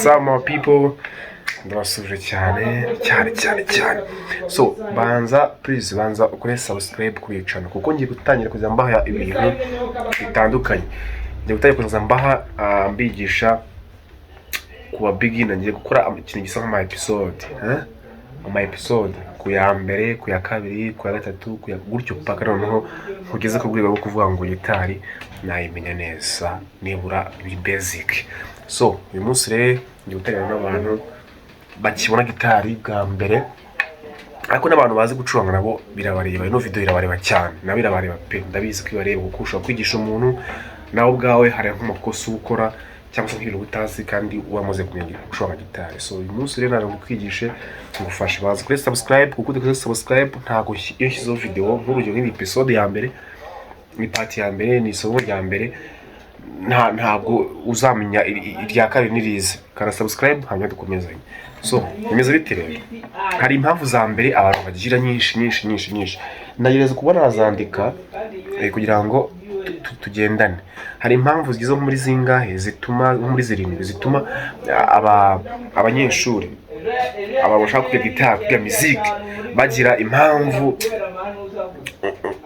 What's up my people? Ndabasuje cyane. So banza ukore subscribe kuri channel kuko ngiye gutangira kujya mbaha ibintu bitandukanye. Ngiye gutangira kujya mbaha mbigisha kuba beginner, ngiye gukora ikintu gisa nk'ama episode, ama episode ku ya mbere, ku ya kabiri, ku ya gatatu, ku ya gutyo paka noneho kugeze ku rwego rwo kuvuga ngo gitari nayimenya neza nibura ibi basic. So uyu munsi rero ngiye gutangira n'abantu bakibona gitari bwa mbere, ariko n'abantu bazi gucuranga nabo birabareba. Ino video irabareba cyane, nabo birabareba pe, ndabizi ko ibareba kuko ushobora kwigisha umuntu nawe ubwawe hari nk'amakosa ukora cyangwa se nk'ibintu utazi kandi wamaze kumenya gucuranga gitari. So uyu munsi rero nari gukwigishe ngufasha baza kuri subscribe kuko udakora subscribe ntago iyo nshyizeho video nk'urugero nk'iyi episode ya mbere, ni part ya mbere, ni isomo rya mbere, ntabwo uzamenya irya kabiri nirize. Kana subscribe hanyuma dukomezanye. So imeze bite rero? Hari impamvu za mbere abantu bagira nyinshi nagereza kubona azandika kugira ngo tugendane. Hari impamvu zigize muri zingahe zituma muri zirindwi zituma abanyeshuri bashaka kwiga gitari, kwiga music bagira impamvu.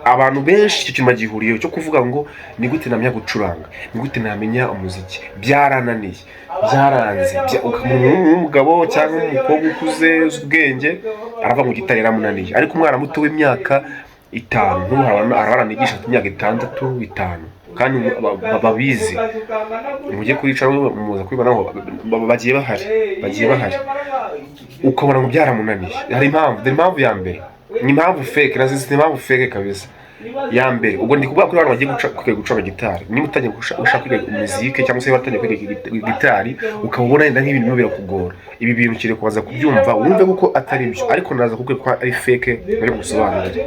Abantu benshi icyo kintu bagihuriyeho cyo kuvuga ngo ni gute namenya gucuranga, ni gute namenya umuziki, byarananiye, byaranze. Umugabo cyangwa umukobwa ukuze ubwenge arava mu gitari yaramunaniye, ariko umwana muto w'imyaka 5 arabanigisha imyaka 6, 5 kandi babizi. Mujye kuricara muza kwibona ngo bagiye bahari ukabona ngo byaramunaniye. Hari impamvu ya mbere, ni impamvu fake, nazise impamvu fake kabisa. Ya mbere ubwo ndi kuvuga kuri abantu bagiye gucuranga gitari, niba utangiye gushaka kwiga umuziki cyangwa se watangiye kwiga gitari ukabona yenda nk'ibintu birakugora, ibi bintu kire kubanza kubyumva wumve kuko atari byo, ariko naza kuko ari fake bari gusobanurira.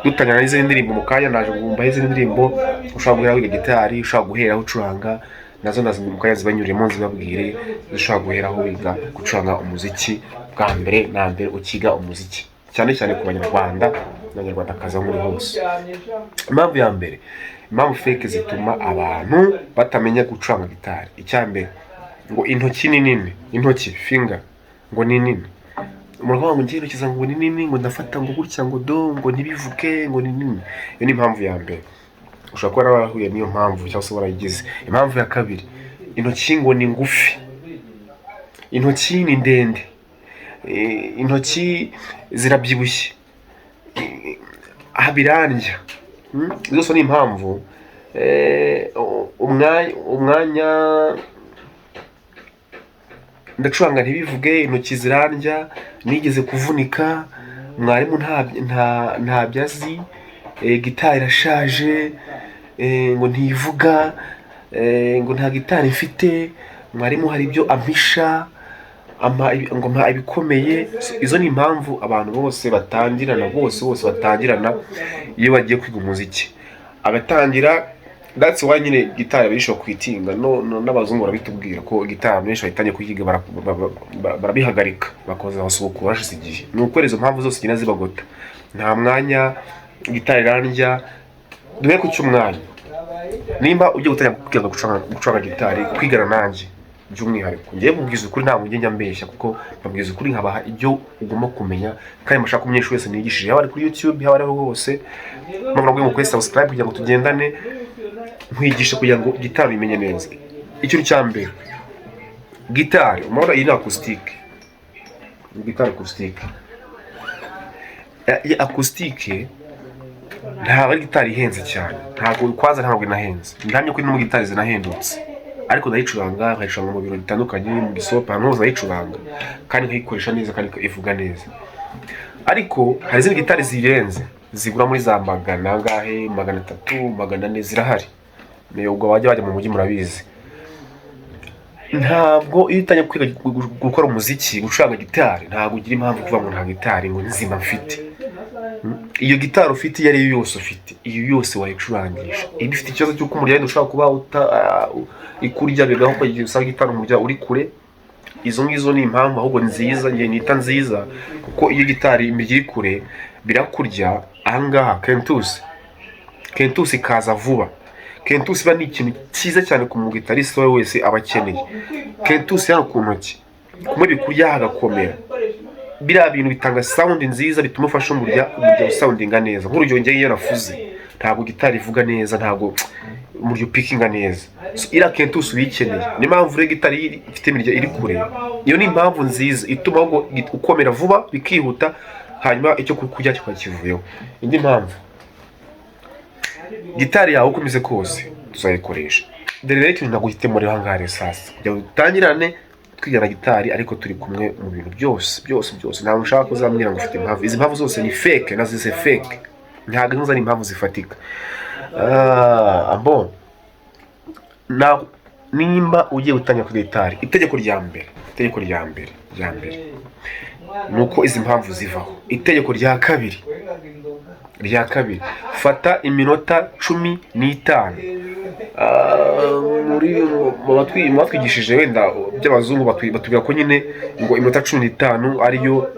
Dutangana n'izindi ndirimbo mu kanya, naje gumba izindi ndirimbo ushobora guhera gitari, ushobora guhera aho ucuranga, nazo mu kanya zibanyuremo zibabwire ushobora guhera aho wiga gucuranga umuziki bwa mbere na mbere ukiga umuziki, cyane ku banyarwanda n'abanyarwandakazi muri hose. Impamvu ya mbere, impamvu fake zituma abantu batamenya gucuranga gitari. Icyambere ngo intoki ni nini, intoki finger ngo ni nini. Umurwa ngo ngiye intoki zangu ni nini, ngo ndafata ngo gutya ngo do ngo ntibivuge ngo ni nini. Iyo ni impamvu ya mbere, ushobora kuba warahuye niyo mpamvu cyangwa se warayigize. Impamvu ya kabiri, intoki ngo ni ngufi, intoki ni ndende, intoki zirabyibushye, habiranja. Zose ni impamvu. Umwanya ndacuranga ntibivuge, intoki zirandya, nigeze kuvunika, mwarimu nta byazi, gitari irashaje, ngo ntivuga, ngo nta gitari mfite, mwarimu hari ibyo ampisha, ngo mpa ibikomeye. Izo ni impamvu abantu bose batangirana, batangirana iyo bagiye kwiga umuziki. Agatangira, that's why nyine gitari bisho kwitinga n'abazungu barabitubwira ko gitari benshi bahitangiye kuyiga barabihagarika bakoza basubuku bashize igihe. Ni uko izo mpamvu zose gina zibagota, nta mwanya, gitari randya. Duhe ku cyumwanya, nimba ugiye gutangira gucuranga gitari, kwigana nanjye by'umwihariko ngiye kubwiza ukuri, nta mugenge mbeshya kuko babwiza ukuri nkabaha ibyo ugomba kumenya. Kandi mashaka umunyeshuri wese nigishije, yaba ari kuri YouTube yaba ari hose, mpamvu ngo mukore subscribe kugira ngo tugendane, nkwigisha kugira ngo gitari imenye neza. Icyo cya mbere, gitari umubona iyi ni acoustic, gitari acoustic. Ya acoustic ntabwo ari gitari ihenze cyane, ntabwo inahenze. Ndamye ko ino gitari zinahendutse, ariko ndayicuranga mu biro bitandukanye, mu gisopa ahantu hose ndayicuranga kandi nkayikoresha neza kandi ivuga neza. Ariko hari izindi gitari zirenze zigura muri za magana angahe, 300, 400 zirahari. Ubwo bajya mu mujyi murabizi. Ntabwo iyo utangiye kwiga gukora umuziki, gucuranga gitari, ntabwo ugira impamvu kuvuga ngo nta gitari ngo nzima mfite. Iyo gitari ufite iyo ari yo yose ufite, iyo yose wayicurangisha. Iyo ufite ikibazo cy'uko umuryango ushobora kuba ikurya bigaho ko usanga gitari umuryango uri kure, izo ngizo ni impamvu ahubwo nziza, ngiye nita nziza kuko iyo gitari iri kure birakurya. Ahangaha kentusi kaza vuba kentusi ba ni ikintu cyiza cyane ku mugitariste wese aba akeneye. Kentusi hano ku ntoki kumwe bikurya hagakomera, biriya bintu bitanga sound nziza bituma ufasha umurya soundinga neza. Nk'urugero ngiye yarafuze ntabwo gitari ivuga neza, ntabwo umurya pikinga neza. Ira kentusi uyikeneye, ni mpamvu rero gitari ifite imirya iri kure. Iyo ni impamvu nziza ituma ukomera vuba bikihuta, hanyuma icyo kurya kivuyeho. Indi mpamvu gitari yawe ukomeze kose tuzayikoresha. Dore rero ikintu naguhitemo rero hangare sasa kugira ngo dutangirane twigana gitari ariko turi kumwe mu bintu byose. Ntabwo nshaka kuzambwira ngo ufite impamvu. Izi mpamvu zose ni fake, nazize fake, ntabwo nzi ari impamvu zifatika. Nimba ugiye gutangira kuri gitari, itegeko rya mbere nuko izi mpamvu zivaho. Itegeko rya kabiri, fata iminota 15. Muri batwigishije wenda by'abazungu batubwira ko nyine ngo iminota 15 ariyo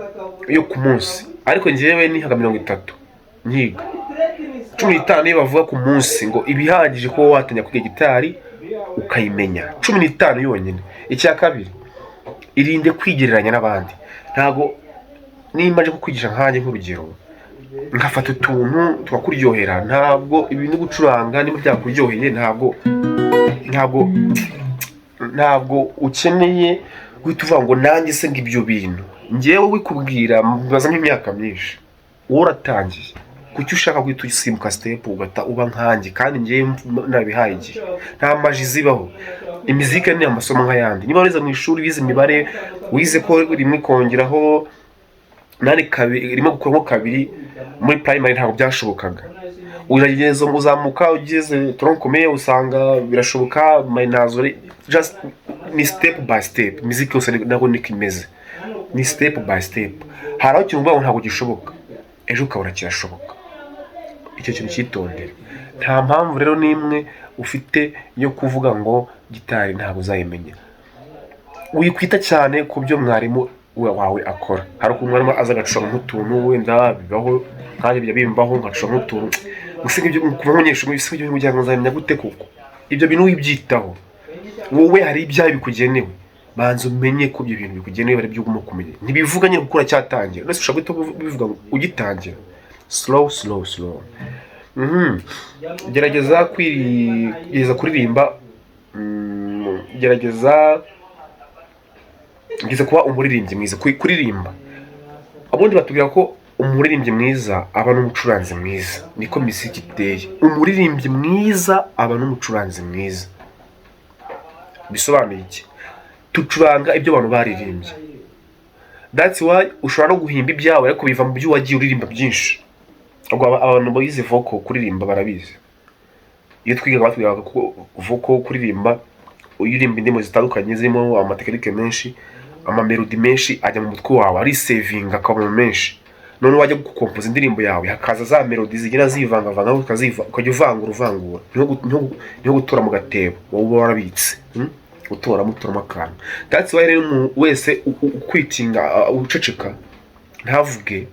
yo ku munsi, ariko ngewe ni haga 30 nyiga 15 niyo bavuga ku munsi ngo ibihagije ko watanya kwiga gitari ukayimenya 15 yonyine. Icya kabiri, irinde kwigereranya n'abandi. Ntago nimba nje kukwigisha nkanjye nk'urugero nkafata utuntu twakuryohera, ntabwo ibintu gucuranga niba byakuryoheye, ntabwo ukeneye guhita uvuga ngo nanjye se ngibyo bintu. Ngewe wikubwira mbaza nk'imyaka myinshi uratangiye, kuki ushaka guhita usimbuka step ugata uba nkanjye, kandi ngewe nabihaye igihe. Nta maji zibaho. Imiziki ni amasomo nk'ayandi. Niba warize mu ishuri wize imibare, wize ko rimwe kongeraho nari kabiri, rimwe gukuramo kabiri muri primary ntabwo byashobokaga. Urageze uzamuka ugeze tronkomeye usanga birashoboka, minazore just ni step by step. Muziki yose nako nikimeze, ni step by step. Haraho kintu ngo ntabwo gishoboka, ejo ukabura kirashoboka. Icyo kintu cyitondera. Nta mpamvu rero nimwe ufite yo kuvuga ngo gitari ntabwo uzayimenya. Wikwita cyane ku byo mwarimu wawe akora. Hari ukuntu mwarimu aza agacuranga nk'utuntu wenda bibaho, kandi bijya bimbaho ngacuranga nk'utuntu. Gusiga ibyo kuva umunyeshuri bisiga ibyo kugira ngo nzamenya gute koko. Ibyo bintu wibyitaho. Wowe hari ibyawe bikugenewe. Banza umenye ko ibyo bintu bikugenewe bari byo ugomba kumenya. Ntibivuga nyine gukora cyatangira. Nese ushaka guhita bivuga ngo ugitangira. Slow. Gerageza kuririmba. Gerageza kuba umuririmbyi mwiza. Kuririmba, abundi batubwira ko umuririmbyi mwiza aba n'umucuranzi mwiza. Niko muziki iteye. Umuririmbyi mwiza aba n'umucuranzi mwiza. Bisobanuye iki? Tucuranga ibyo abantu baririmbye. That's why ushobora no guhimba ibyawe ariko biva mu byo wagiye uririmba byinshi. Ubwo abantu bize vocal kuririmba barabizi. Iyo twigaga batubwira ko vocal kuririmba uririmba indimo zitandukanye zirimo amatekinike menshi, amamelodi menshi ajya mu mutwe wawe, ari saving akaba menshi. None wajya gukompoza indirimbo yawe hakaza za melodi zigira zivangavanga ukajya uvangura niho gutora mu gatebo wowe warabitse. Utoramo akantu. That's why rero wese ukwitinga uceceka ntavuge,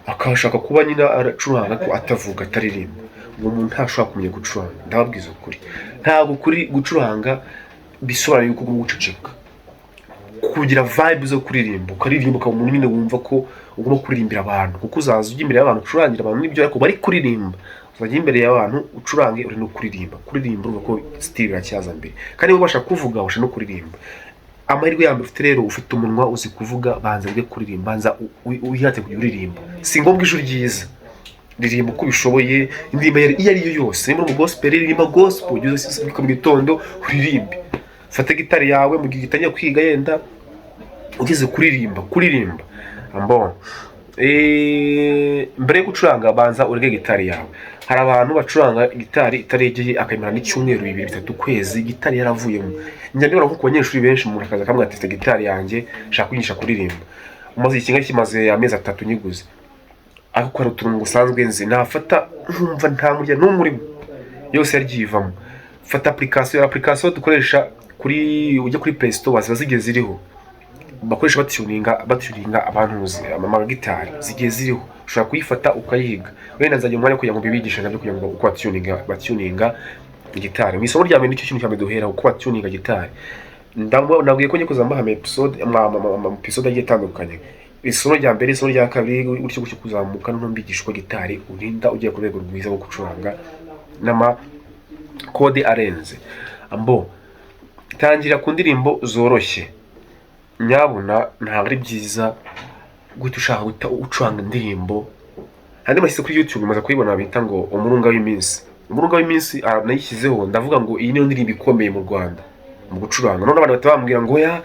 akashaka kuba nyina aracuranga ko atavuga ataririmba. Uwo muntu ntashobora kumenya gucuranga. Ndababwiza ukuri, ntabwo kuri gucuranga bisobanuye yuko ugomba guceceka. Kugira vibe zo kuririmba, ukaririmba ukaba umuntu nyine wumva ko ugomba kuririmbira abantu, kuko uzaza ujya imbere y'abantu ucurangira abantu n'ibyo ariko bari kuririmba. Uzajya imbere y'abantu ucurange uri no kuririmba. Kuririmba urumva ko style iracyaza mbere, kandi niba ubasha kuvuga ubasha no kuririmba. Amahirwe yambe ufite rero, ufite umunwa uzi kuvuga, banza ujye kuririmba, banza uyihate kujya uririmba. Si ngombwa ijuru ryiza, ririmba uko bishoboye. Indirimbo iyo ari yo yose, niba mu gospel ririmba gospel, ugeze mu gitondo uririmbe. Fata gitari yawe mu gihe gitangiye kwiga, yenda ugeze kuririmba. Mbere yo gucuranga banza urege gitari yawe. Hari abantu bacuranga gitari itaregeye akayimara n'icyumweru 2-3 kwezi gitari yaravuyemo. Njya ndibona nko abanyeshuri benshi mu rakaza kamwe ati gitari yanjye shaka kwigisha kuririmba. Umaze ikinga kimaze amezi 3 nyiguze. Ariko hari utuntu gusanzwe nzi nafata nkumva nta murya n'umurimo yose yaryivamo. Fata application dukoresha ujya kuri Play Store ziba zigeze ziriho. Bakoresha batuninga abantu amagitari zigeze ziriho. Ushobora kuyifata ukayiga. Wenda nzajya umwanya kugira ngo bibigishe nabyo kugira ngo uko batuninga gitari. Mu isomo rya mbere nicyo kintu cyane duhera uko batuninga gitari. Nabwiye ko ngiye kuzamba episode episode agiye atandukanye. Isomo rya mbere, isomo rya kabiri, gutyo kuzamuka no mbigisha uko gitari urinda ugiye ku rwego rwiza rwo gucuranga n'ama kode arenze. Tangira ku ndirimbo zoroshye. Nyabuna ntabwo ari byiza guhita ushaka ucuranga indirimbo. Handi mashyize kuri YouTube maze kuyibona bita ngo umurunga w'iminsi. Umurunga w'iminsi nayishyizeho ndavuga ngo iyi niyo ndirimbo ikomeye mu Rwanda mu gucuranga. None abantu batambwira ngo ya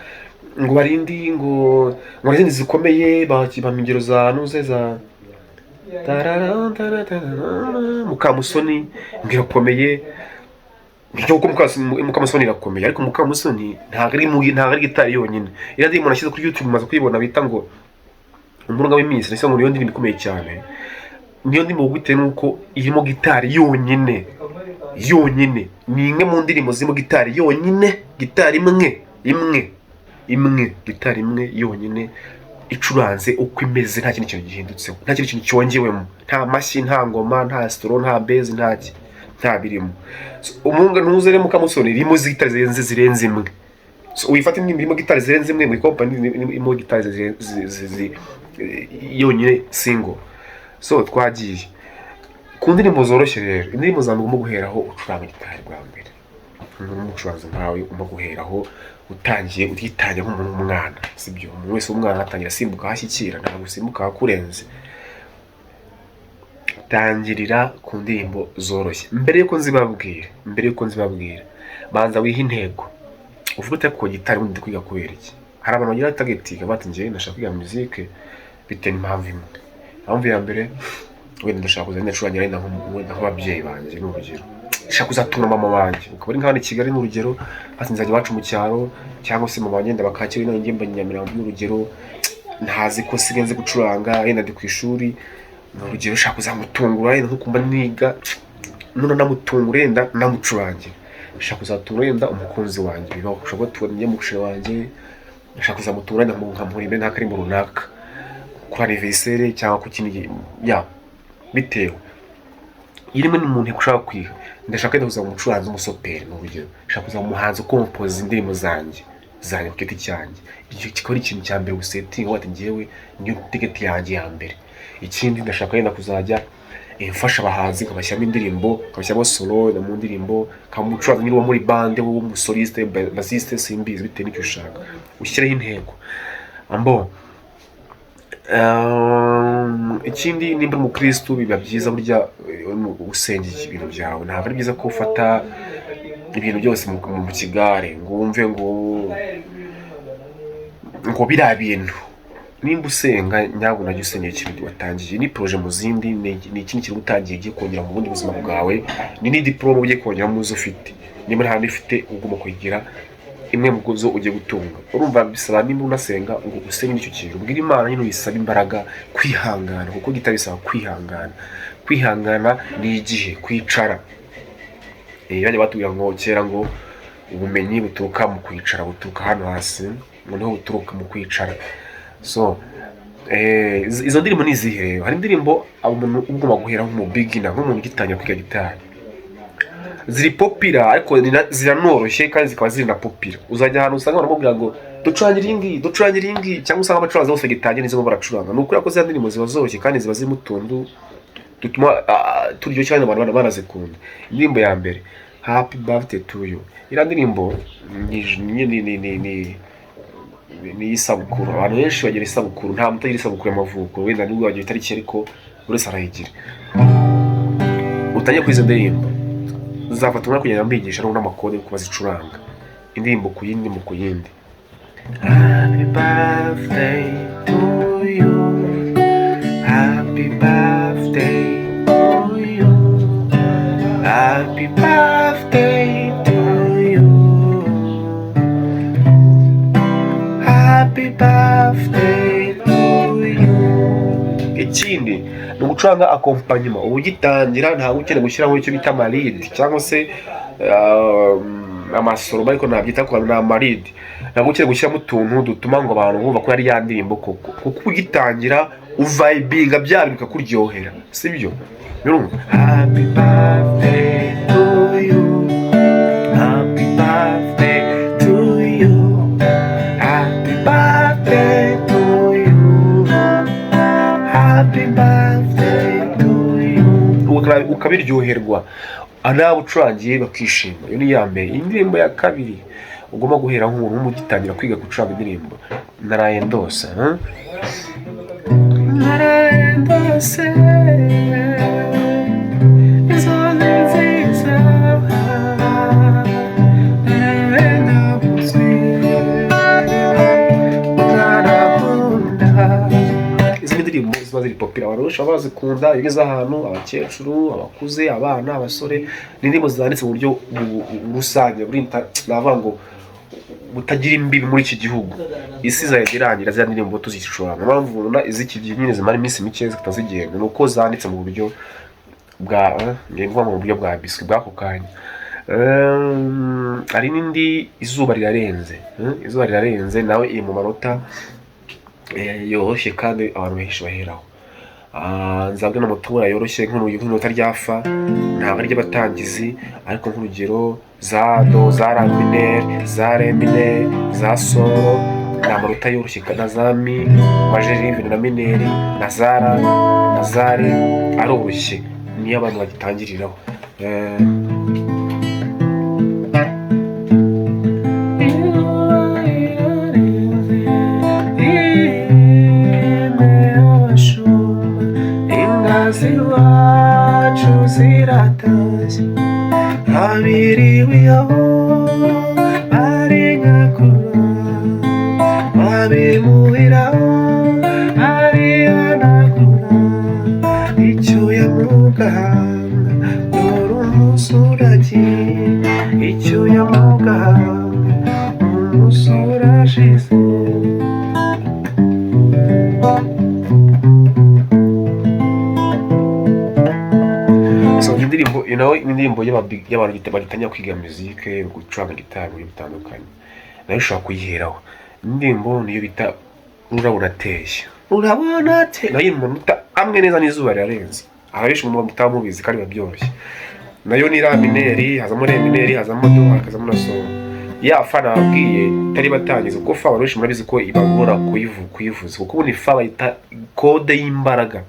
ngo barindi ngo izindi zikomeye bakibamingero za nuze za Mukamusoni ngirakomeye. Nicyo uko Mukamusoni irakomeye, ariko Mukamusoni ntabwo ari gitari yonyine. Ira ndirimbo nashyize kuri YouTube maze kuyibona bita ngo umurunga w'iminsi. Nise ngo niyo ndirimbo ikomeye cyane. Niyo ndimo bitewe nuko irimo gitari yonyine. Ni imwe mu ndirimbo zirimo gitari yonyine, gitari imwe gitari imwe yonyine icuranze uko imeze, nta kintu gihindutseho, nta kintu cyongewemo, nta mashyi, nta ngoma, nta stro, nta base, nta birimo. Umunga ntuzere Mukamusoni irimo gitari zirenze imwe. Uyifata indirimbo irimo gitari zirenze imwe mu company irimo gitari yonyine single. Twagiye ku ndirimbo zoroshye rero. Indirimbo zamwe ugomba guheraho ucuranga gitari bwa mbere. N'umucuranzi nkawe ugomba guheraho utangiye utitangira nk'umuntu w'umwana, sibyo? Umuntu wese w'umwana atangira asimbuka hashyikira, ntabwo usimbuka hakurenze. Tangirira ku ndirimbo zoroshye. Mbere yuko nzibabwira banza wiha intego. Uvuga uti ko gitari undi kwiga kubera iki? Hari abantu bagira targeting bati ngiye ndashaka kwiga musique bitewe n'impamvu imwe. Impamvu ya mbere wenda ndashaka kuzajya ndacurangira nk'ababyeyi banjye n'urugero. Ndashaka kuzatura mama wanjye. Ukaba ari nk'abana i Kigali n'urugero, ati nzajya iwacu mu cyaro, cyangwa se mama wagenda bakakira ino ngemba Nyamirambo n'urugero, ntazi ko sigenze gucuranga, yenda ndi ku ishuri n'urugero, ushaka kuzamutungura yenda nkuko mba niga, none namutungura yenda namucurangira. Ndashaka kuzatura yenda umukunzi wanjye, bibaho ushaka tubonye mushire wanjye, ndashaka kuzamutura yenda nkamuhura imbere n'akarimbo runaka kuri anniversaire cyangwa ku kintu bitewe. Irimo n'umuntu ushaka kwiga, ndashaka kwenda kuzaba umucuranzi umusoperi n'urugero, ndashaka kuzaba umuhanzi ukompoza indirimbo zanjye ku giti cyanjye. Icyo kikora ikintu cya mbere gusetting wati ngewe niyo ticket yanjye ya mbere. Ikindi ndashaka yenda kuzajya mfasha abahanzi kabashyamo indirimbo, kabashyamo solo mu ndirimbo, kamucuranzi niba muri bande w'umusoliste bassiste simbizi bitewe n'icyo ushaka. Ushyireho intego. Ikindi nimba umukristo biba byiza burya usengeye ibintu byawe. Ntabwo ari byiza ko ufata ibintu byose mu kigare ngo wumve ngo biriya bintu. Nimba usenga nyabwo najya usengera ikintu watangiye. Ni projet mu zindi, ni ikindi kintu utangiye ugiye kongera mu bundi buzima bwawe, ni diploma ugiye kongera mu zo ufite. Nimba nta nifite ugomba kugira imwe mu guzo ugiye gutunga. Urumva bisaba nimba unasenga ngo usenge icyo kintu. Ubwira Imana nyine uyisaba imbaraga, kwihangana, kuko gitari bisaba kwihangana. Kwihangana ni igihe kwicara. Bajya batubwira ngo kera ngo ubumenyi buturuka mu kwicara, buturuka hano hasi, noneho buturuka mu kwicara. Izo ndirimbo ni izihe? Hari indirimbo umuntu ugomba guhera mu beginner, nk'umuntu ugitangira kwiga gitari. Ziri popular ariko ziranoroshye kandi zikaba ziri na popular. Uzajya ahantu usanga baramubwira ngo ducurangire ingi cyangwa usanga abacuranzi bose gitangira nizo baracuranga. Nuko ko za ndirimbo ziba zoroshye kandi ziba zirimo utuntu dutuma turyo cyane abantu banazikunda. Indirimbo ya mbere Happy Birthday to You. Ira ndirimbo ni isabukuru. Abantu benshi bagira isabukuru, nta mutagira isabukuru y'amavuko, wenda nubwo wagira itariki ariko urese arayigira. Utangiye kwiza ndirimbo uzafata umwanya kugenda mbigisha n'amakode yo kubazicuranga indirimbo ku yindi mu ku yindi. Happy birthday to you, happy birthday to you, happy birthday to you, happy birthday to you. Ikindi ni ugucuranga accompagnement. Ugitangira ntabwo ukeneye gushyiraho icyo bita amaridi cyangwa se amasoro, ariko nabyita ko na amaridi. Ntabwo ukeneye gushyiramo utuntu dutuma ngo abantu bumva ko yari ya ndirimbo koko, kuko ugitangira uvibinga bya bintu bikakuryohera, sibyo? Happy birthday to you, ukabiryoherwa nawe ucurangiye bakishima. Iyo ni iya mbere. Indirimbo ya kabiri ugomba guhera nk'umuntu ugitangira kwiga gucuranga indirimbo, naraye ndose indirimbo ziba ziri popira, abantu benshi baba bazikunda. iyo ugeze ahantu, abakecuru, abakuze, abana, abasore, ni indirimbo zanditse mu buryo rusange, navuga ngo butagira imbibi muri iki gihugu. Isi izajya irangira ziriya ndirimbo tuzicuranga. Mpamvu ubona iz'iki gihe nyine zimara iminsi mike zitazigenda, ni uko zanditse mu buryo bwa biswi bw'ako kanya. Hari n'indi izuba rirarenze. Izuba rirarenze nawe iri mu manota yoroshye kandi abantu benshi baheraho. Nzabwe n'amatora yoroshye nk'inota rya fa, ntabwo ari ry'abatangizi, ariko nk'urugero za do, za la minere, za re minere, za solo, ni amanota yoroshye, na za mi majeri na mineri, na za ra, na za re, aroroshye, niyo abantu bagitangiriraho. Iwacu ziratashye, abiriwe aho ari nyakura, abimuhiraho ari anagura, icyuya mu gahanga dore umusuragiye, icyuya mu gahanga umusura ashize. Indirimbo y'abantu bagitangira kwiga muzike, gucuranga gitari mu buryo butandukanye, nayo ushobora kuyiheraho. Indirimbo niyo bita urabona ateye, nayo iri mu manota amwe neza n'izuba rirarenze. Abenshi mu mutaba mubizi kandi biba byoroshye. Nayo ni la mineri, hazamo re mineri, hazamo do, hakazamo na solo. Ya fa nabwiye itari batangiza, kuko fa abantu benshi murabizi ko ibagora kuyivuza, kuko ubundi fa bayita kode y'imbaraga.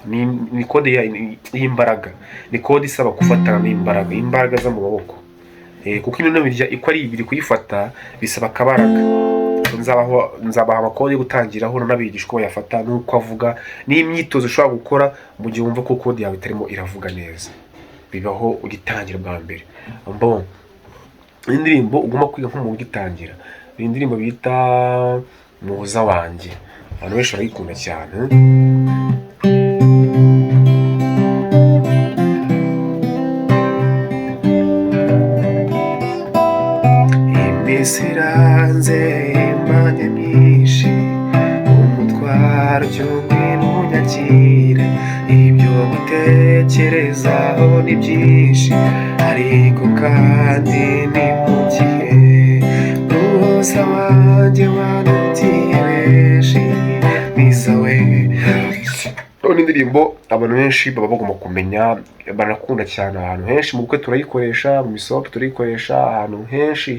Ni kode y'imbaraga, ni kode isaba gufatana n'imbaraga, imbaraga zo mu maboko. Kuko ino birya iko ari ibiri kuyifata bisaba akabaraga. Nzabaha amakode yo gutangiraho, n'abigisha uko bayafata n'uko avuga, n'imyitozo ushobora gukora mu gihe wumva ko kode yawe itarimo iravuga neza. Bibaho ugitangira bwa mbere. Indirimbo ugomba kwiga nk'umuntu ugitangira, ni indirimbo bita muhoza wanjye, abantu benshi barayikunda cyane. Siranze imanya myinshi, umutwaro cy'ubwira unyakire, ibyo gutekerezaho ni byinshi, ariko kandi ni mu gihe muhoza wanjye wanutiye benshi nisawe. Indirimbo abantu benshi baba bagomba kumenya, barakunda cyane. Ahantu henshi mu bukwe turayikoresha, mu misopo turayikoresha, ahantu henshi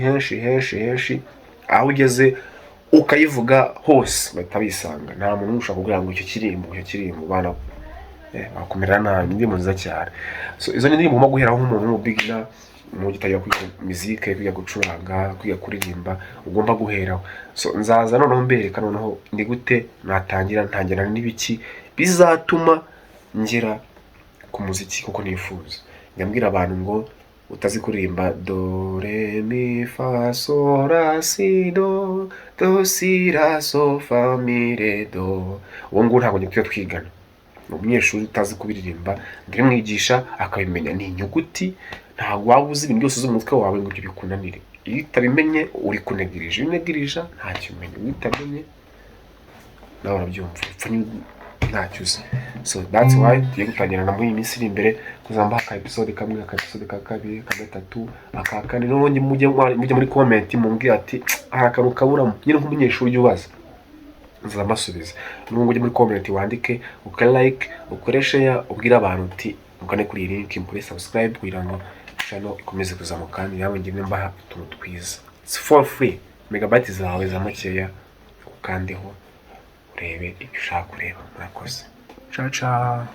aho ugeze ukayivuga hose bahita bisanga. Nta muntu ushaka kugira ngo icyo kirimbo bana bakumira nabi. Indirimbo nziza cyane. Izo ni indirimbo ugomba guheraho nk'umuntu w'umubigina, mu gitangira kwiga muzike, kwiga gucuranga, kwiga kuririmba, ugomba guheraho. Nzaza noneho mbereka noneho ndi gute ntangira n'ibiki bizatuma ngera ku muziki kuko nifuza. Nyambwira abantu ngo utazi kuririmba do re mi fa sol la si do, do si la so fa mi re do, uwo nguwo ntabwo nyakwiye twigana. Umunyeshuri utazi kubiririmba ndimwigisha akabimenya, ni inyuguti. Ntabwo waba uzi ibintu byose zo mu mutwe wawe ngo ibyo bikunanire. Iyo utabimenye uri kunegirije, iyo unegirije ntacyo umenya. Iyo utamenye nawe urabyumva ntacyo uzi. That's why tugiye gutangira na muri iyi minsi iri imbere kuzamba aka episode kamwe, aka episode ka kabiri, ka gatatu, aka kane. N'ubundi mujye muri comment mumbwira ati hari akantu kaburamo, nyine nk'umunyeshuri ubaza nzamasubiza. N'ubu ujye muri comment wandike, like, ukore share, ubwira abantu uti mugane kuri iyi link, mukore subscribe kugira ngo channel ikomeze kuzamuka kandi yawe ngene mbaha utuntu twiza. It's for free. Megabytes zawe za makeya ukandeho urebe ibyo ushaka kureba. Murakoze. ciao ciao.